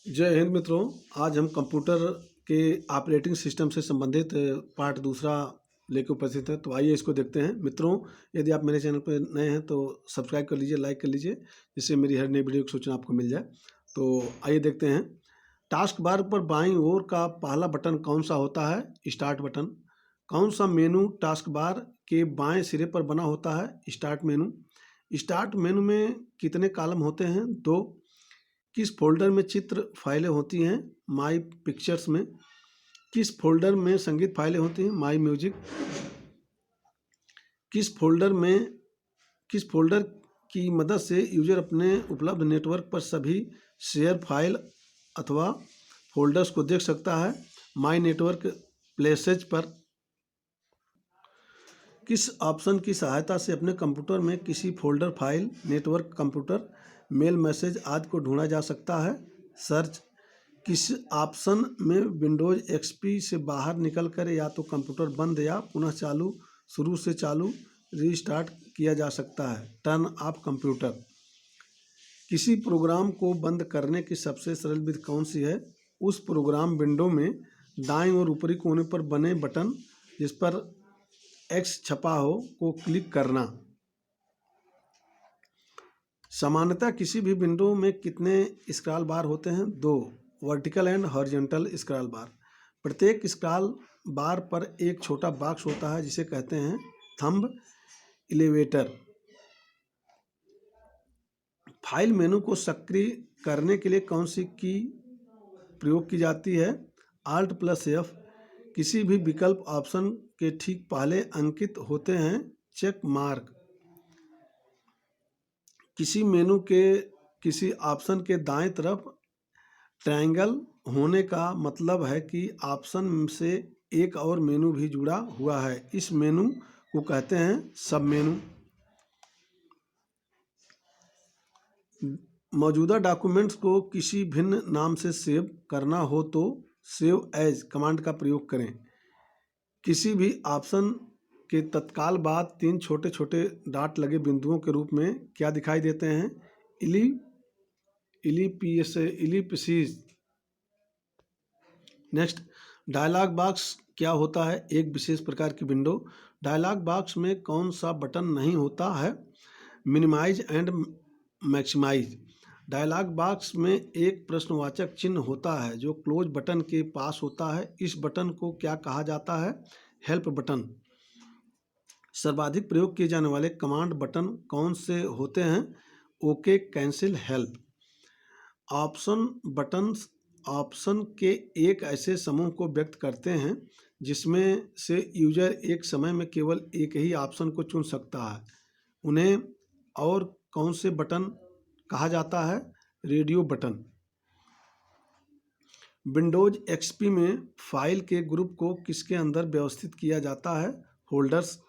जय हिंद मित्रों। आज हम कंप्यूटर के ऑपरेटिंग सिस्टम से संबंधित पार्ट दूसरा लेकर उपस्थित हैं। तो आइए इसको देखते हैं। मित्रों, यदि आप मेरे चैनल पर नए हैं तो सब्सक्राइब कर लीजिए, लाइक कर लीजिए, जिससे मेरी हर नई वीडियो की सूचना आपको मिल जाए। तो आइए देखते हैं। टास्क बार पर बाईं ओर का पहला बटन कौन सा होता है? Start button. कौन सा मेनू टास्क बार के बाएं सिरे पर बना होता है? Start menu. स्टार्ट मेनू में कितने कॉलम होते हैं? 2। किस फोल्डर में चित्र फाइलें होती हैं? माई पिक्चर्स में। किस फोल्डर में संगीत फाइलें होती हैं? माई म्यूजिक। किस फोल्डर की मदद से यूजर अपने उपलब्ध नेटवर्क पर सभी शेयर फाइल अथवा फोल्डर्स को देख सकता है? माई नेटवर्क प्लेसेज पर। किस ऑप्शन की सहायता से अपने कंप्यूटर में किसी folder, file, network, computer, mail, message आदि को ढूंढा जा सकता है? सर्च। किस ऑप्शन में विंडोज एक्सपी से बाहर निकलकर या तो कंप्यूटर बंद या पुनः चालू, शुरू से चालू, रीस्टार्ट किया जा सकता है? Turn off computer. किसी प्रोग्राम को बंद करने की सबसे सरल विधि कौन सी है? उस प्रोग्राम विंडो में दाईं और ऊपरी कोने पर बने बटन जिस पर एक्स छपा हो को क्लिक करना। सामान्यतः किसी भी विंडो में कितने स्क्रॉल बार होते हैं? 2। वर्टिकल एंड हॉरिजॉन्टल स्क्रॉल बार। प्रत्येक स्क्रॉल बार पर एक छोटा बॉक्स होता है जिसे कहते हैं थंब एलिवेटर। फाइल मेनू को सक्रिय करने के लिए कौन सी की प्रयोग की जाती है? Alt+F। किसी भी विकल्प ऑप्शन के ठीक पहले अंकित होते हैं चेक मार्क। किसी मेनू के किसी ऑप्शन के दाएं तरफ ट्रायंगल होने का मतलब है कि ऑप्शन से एक और मेनू भी जुड़ा हुआ है। इस मेनू को कहते हैं सब मेनू। मौजूदा डॉक्यूमेंट्स को किसी भिन्न नाम से सेव करना हो तो सेव एज कमांड का प्रयोग करें। किसी भी ऑप्शन के तत्काल बाद 3 छोटे छोटे डॉट लगे बिंदुओं के रूप में क्या दिखाई देते हैं? इलिप्सिस। नेक्स्ट, डायलॉग बॉक्स क्या होता है? एक विशेष प्रकार की विंडो। डायलॉग बॉक्स में कौन सा बटन नहीं होता है? Minimize and maximize. Dialog box में एक प्रश्नवाचक चिन्ह होता है जो क्लोज बटन के पास होता है। इस बटन को क्या कहा जाता है? Help button. सर्वाधिक प्रयोग किए जाने वाले कमांड बटन कौन से होते हैं? Okay, cancel, help. Option buttons option के एक ऐसे समूह को व्यक्त करते हैं जिसमें से यूजर एक समय में केवल एक ही ऑप्शन को चुन सकता है। उन्हें और कौन से बटन कहा जाता है? Radio button. विंडोज एक्सपी में फाइल के ग्रुप को किसके अंदर व्यवस्थित किया जाता है? फोल्डर्स।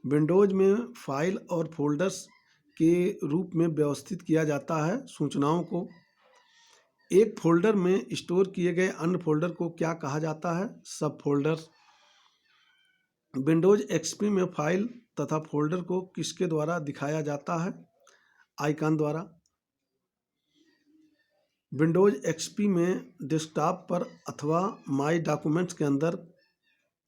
विंडोज में फाइल और फोल्डर्स के रूप में व्यवस्थित किया जाता है सूचनाओं को। एक फोल्डर में स्टोर किए गए अन्य फोल्डर को क्या कहा जाता है? सब फोल्डर्स। विंडोज एक्सपी में फाइल तथा फोल्डर को किसके द्वारा दिखाया जाता है? आइकन द्वारा। विंडोज एक्सपी में डेस्कटॉप पर अथवा माई डॉक्यूमेंट्स के अंदर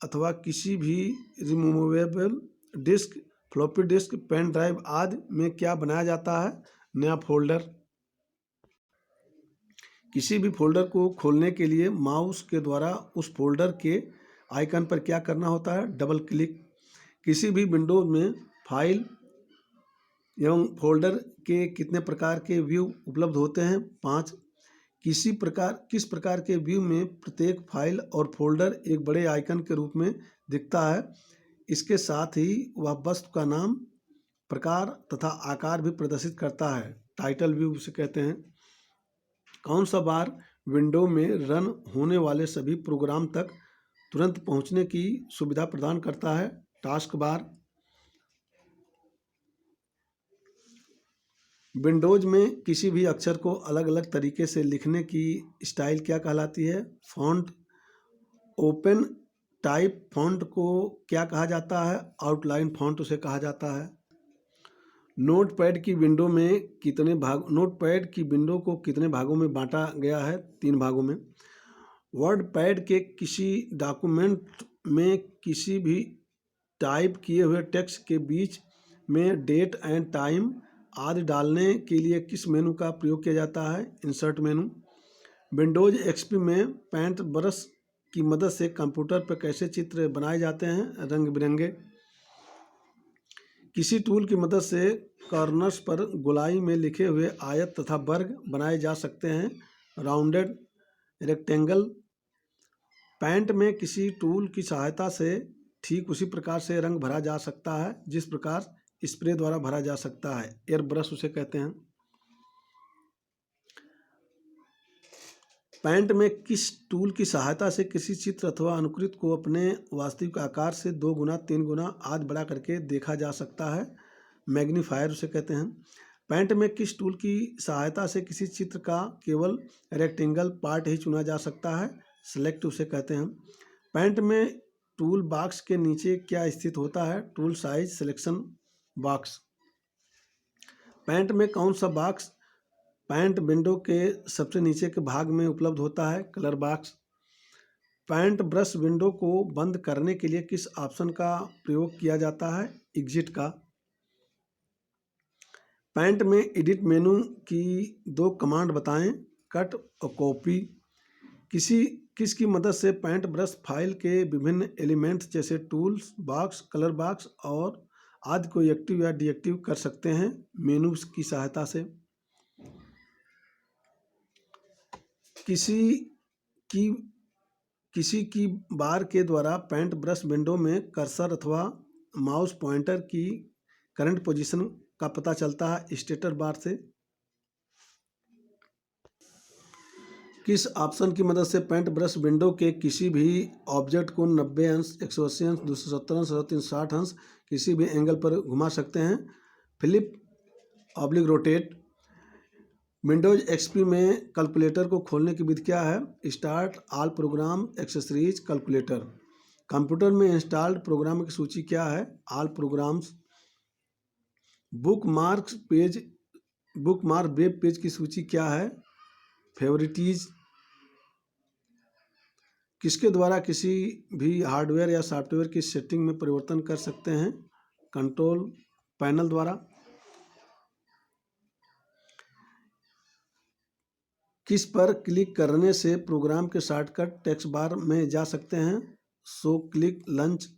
अथवा किसी भी removable disk, floppy disk, pen drive आदि में क्या बनाया जाता है? नया फोल्डर। किसी भी फोल्डर को खोलने के लिए माउस के द्वारा उस फोल्डर के आइकन पर क्या करना होता है? Double click. किसी भी विंडो में फाइल एवं फोल्डर के कितने प्रकार के व्यू उपलब्ध होते हैं? 5। किस प्रकार के व्यू में प्रत्येक फाइल और फोल्डर एक बड़े आइकन के रूप में दिखता है? इसके साथ ही वह वस्तु का नाम, प्रकार तथा आकार भी प्रदर्शित करता है। टाइटल व्यू उसे कहते हैं। कौन सा बार विंडो में रन होने वाले सभी प्रोग्राम तक तुरंत पहुंचने की सुविधा प्रदान करता है? Task bar. विंडोज में किसी भी अक्षर को अलग अलग तरीके से लिखने की स्टाइल क्या कहलाती है? फॉन्ट। ओपन टाइप फॉन्ट को क्या कहा जाता है? आउटलाइन फॉन्ट उसे कहा जाता है। नोटपैड की विंडो को कितने भागों में बांटा गया है? 3 भागों में। वर्ड पैड के किसी डॉक्यूमेंट में किसी भी टाइप किए हुए टेक्स्ट के बीच में डेट एंड टाइम आदि डालने के लिए किस मेनू का प्रयोग किया जाता है? इंसर्ट मेनू। विंडोज एक्सपी में पेंट ब्रश की मदद से कंप्यूटर पर कैसे चित्र बनाए जाते हैं? रंग बिरंगे। किसी टूल की मदद से कॉर्नर्स पर गोलाई में लिखे हुए आयत तथा वर्ग बनाए जा सकते हैं? Rounded, rectangle. पेंट में किसी टूल की सहायता से ठीक उसी प्रकार से रंग भरा जा सकता है जिस प्रकार स्प्रे द्वारा भरा जा सकता है। एयर ब्रश उसे कहते हैं। पेंट में किस टूल की सहायता से किसी चित्र अथवा अनुकृत को अपने वास्तविक आकार से 2 गुना 3 गुना आदि बड़ा करके देखा जा सकता है? मैग्नीफायर उसे कहते हैं। पेंट में किस टूल की सहायता से किसी चित्र का केवल रेक्टेंगल पार्ट ही चुना जा सकता है? सेलेक्ट उसे कहते हैं। पेंट में टूल बॉक्स के नीचे क्या स्थित होता है? Tool size selection box. Paint में कौन सा बॉक्स पेंट विंडो के सबसे नीचे के भाग में उपलब्ध होता है? Colour box. Paint brush window को बंद करने के लिए किस ऑप्शन का प्रयोग किया जाता है? एग्जिट का। पेंट में एडिट मेनू की 2 कमांड बताएं, कट और कॉपी। किसकी मदद से पेंट ब्रश फाइल के विभिन्न एलिमेंट्स जैसे टूल्स बॉक्स, कलर बॉक्स और आदि को एक्टिव या डीएक्टिव कर सकते हैं? मेनू की सहायता से। किसी की बार के द्वारा पेंट ब्रश विंडो में कर्सर अथवा माउस पॉइंटर की करंट पोजीशन का पता चलता है स्टेटस बार से। किस ऑप्शन की मदद से पेंट ब्रश विंडो के किसी भी ऑब्जेक्ट को 90 अंश, 180 अंश, 270 अंश, 360 अंश किसी भी एंगल पर घुमा सकते हैं? Flip oblique rotate. Windows XP में कैलकुलेटर को खोलने की विधि क्या है? Start all programme accessories calculator. Computer में इंस्टॉल्ड प्रोग्राम की सूची क्या है? All programmes. Bookmark web page की सूची क्या है? फेवरिटीज। किसके द्वारा किसी भी हार्डवेयर या सॉफ्टवेयर की सेटिंग में परिवर्तन कर सकते हैं? कंट्रोल पैनल द्वारा। किस पर क्लिक करने से प्रोग्राम के शॉर्टकट टेक्स्ट बार में जा सकते हैं? Show click lunch.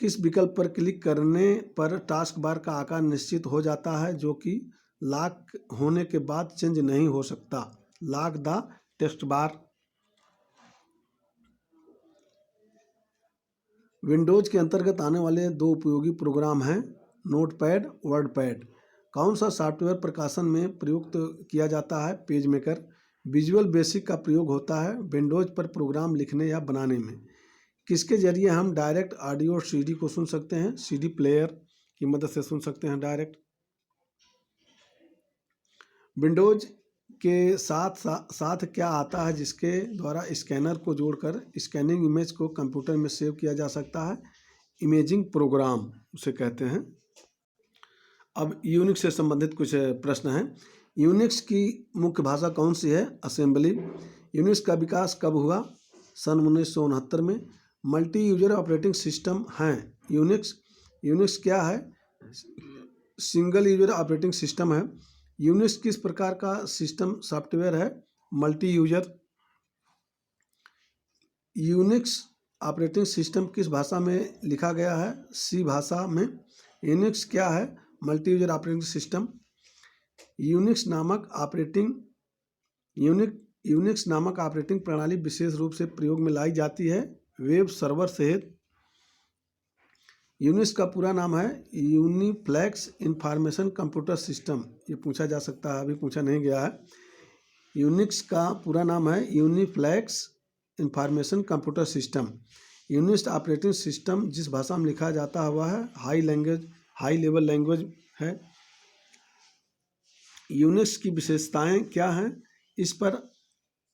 किस विकल्प पर क्लिक करने पर टास्क बार का आकार निश्चित हो जाता है जो कि लॉक होने के बाद चेंज नहीं हो सकता? Lock the text bar. Windows के अंतर्गत आने वाले 2 उपयोगी प्रोग्राम हैं, नोटपैड, वर्डपैड। कौन सा सॉफ्टवेयर प्रकाशन में प्रयुक्त किया जाता है? Page maker. विजुअल बेसिक का प्रयोग होता है विंडोज पर प्रोग्राम लिखने या बनाने में। किसके जरिए हम डायरेक्ट ऑडियो और सीडी को सुन सकते हैं? सीडी प्लेयर की मदद से सुन सकते हैं डायरेक्ट। विंडोज के साथ क्या आता है जिसके द्वारा स्कैनर को जोड़कर स्कैनिंग इमेज को कंप्यूटर में सेव किया जा सकता है? इमेजिंग प्रोग्राम उसे कहते हैं। अब यूनिक्स से संबंधित कुछ प्रश्न हैं। यूनिक्स की मुख्य भाषा कौन सी है? असेंबली। यूनिक्स का विकास कब हुआ? सन 1969 में। मल्टी यूजर ऑपरेटिंग सिस्टम हैं यूनिक्स क्या है? सिंगल यूजर ऑपरेटिंग सिस्टम है। यूनिक्स किस प्रकार का सिस्टम सॉफ्टवेयर है? Multi user. Unix operating system किस भाषा में लिखा गया है? सी भाषा में। यूनिक्स क्या है? Multi user operating system. Unix नामक ऑपरेटिंग प्रणाली विशेष रूप से प्रयोग में लाई जाती है वेब सर्वर सहित। यूनिक्स का पूरा नाम है यूनिफ्लेक्स इंफॉर्मेशन कंप्यूटर सिस्टम। ये पूछा जा सकता है, अभी पूछा नहीं गया है। यूनिक्स का पूरा नाम है uniplex information computer system. Unix operating system जिस भाषा में लिखा जाता हुआ है हाई लेवल लैंग्वेज है। यूनिक्स की विशेषताएं क्या हैं? इस पर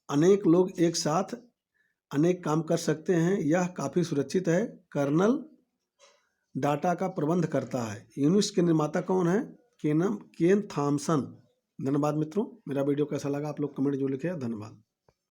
अनेक लोग एक साथ अनेक काम कर सकते हैं। यह काफ़ी सुरक्षित है। कर्नल डाटा का प्रबंध करता है? यूनिक्स के निर्माता कौन है? केन थॉमसन। धन्यवाद मित्रों, मेरा वीडियो कैसा लगा आप लोग कमेंट जो लिखे, धन्यवाद।